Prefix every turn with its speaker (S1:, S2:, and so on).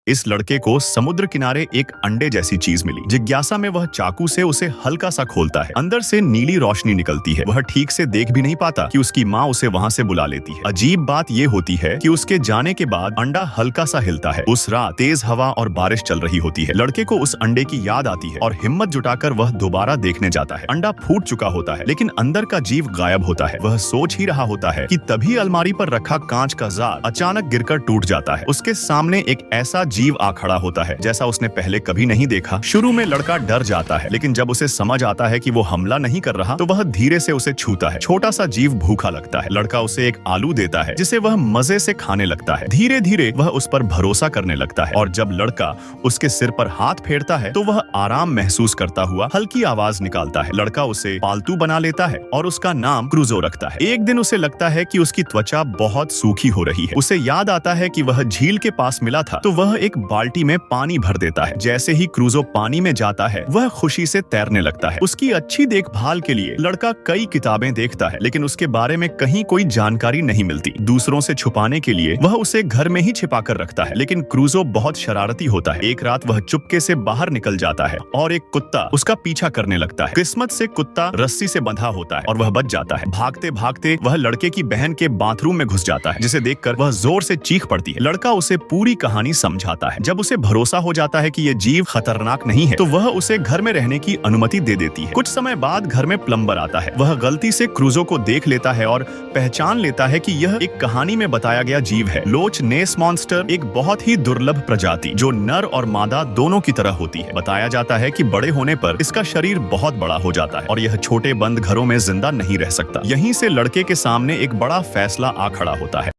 S1: इस लड़के को समुद्र किनारे एक अंडे जैसी चीज मिली। जिज्ञासा में वह चाकू से उसे हल्का सा खोलता है। अंदर से नीली रोशनी निकलती है। वह ठीक से देख भी नहीं पाता कि उसकी माँ उसे वहाँ से बुला लेती है। अजीब बात ये होती है कि उसके जाने के बाद अंडा हल्का सा हिलता है। उस रात तेज हवा और बारिश चल रही होती है। लड़के को उस अंडे की याद आती है और हिम्मत जुटाकर वह दोबारा देखने जाता है। अंडा फूट चुका होता है, लेकिन अंदर का जीव गायब होता है। वह सोच ही रहा होता है कि तभी अलमारी पर रखा कांच का जार अचानक गिरकर टूट जाता है। उसके सामने एक ऐसा जीव आ खड़ा होता है जैसा उसने पहले कभी नहीं देखा। शुरू में लड़का डर जाता है, लेकिन जब उसे समझ आता है कि वो हमला नहीं कर रहा तो वह धीरे से उसे छूता है। छोटा सा जीव भूखा लगता है। लड़का उसे एक आलू देता है जिसे वह मजे से खाने लगता है। धीरे धीरे वह उस पर भरोसा करने लगता है और जब लड़का उसके सिर पर हाथ फेरता है तो वह आराम महसूस करता हुआ हल्की आवाज निकालता है। लड़का उसे पालतू बना लेता है और उसका नाम क्रूजो रखता है। एक दिन उसे लगता है कि उसकी त्वचा बहुत सूखी हो रही है। उसे याद आता है कि वह झील के पास मिला था, तो वह एक बाल्टी में पानी भर देता है। जैसे ही क्रूजो पानी में जाता है वह खुशी से तैरने लगता है। उसकी अच्छी देखभाल के लिए लड़का कई किताबें देखता है, लेकिन उसके बारे में कहीं कोई जानकारी नहीं मिलती। दूसरों से छुपाने के लिए वह उसे घर में ही छिपा कर रखता है, लेकिन क्रूजो बहुत शरारती होता है। एक रात वह चुपके से बाहर निकल जाता है और एक कुत्ता उसका पीछा करने लगता है। किस्मत से कुत्ता रस्सी से बंधा होता है और वह बच जाता है। भागते भागते वह लड़के की बहन के बाथरूम में घुस जाता है, जिसे देखकर वह जोर से चीख पड़ती है। लड़का उसे पूरी कहानी समझाता है। जब उसे भरोसा हो जाता है कि ये जीव खतरनाक नहीं है तो वह उसे घर में रहने की अनुमति दे देती है। कुछ समय बाद घर में प्लम्बर आता है। वह गलती से क्रूजो को देख लेता है और पहचान लेता है कि यह एक कहानी में बताया गया जीव है। लोच नेस मॉन्स्टर एक बहुत ही दुर्लभ प्रजाति जो नर और मादा दोनों की तरह होती है। बताया जाता है कि बड़े होने पर इसका शरीर बहुत बड़ा हो जाता है और यह छोटे बंद घरों में जिंदा नहीं रह सकता। यहीं से लड़के के सामने एक बड़ा फैसला आ खड़ा होता है।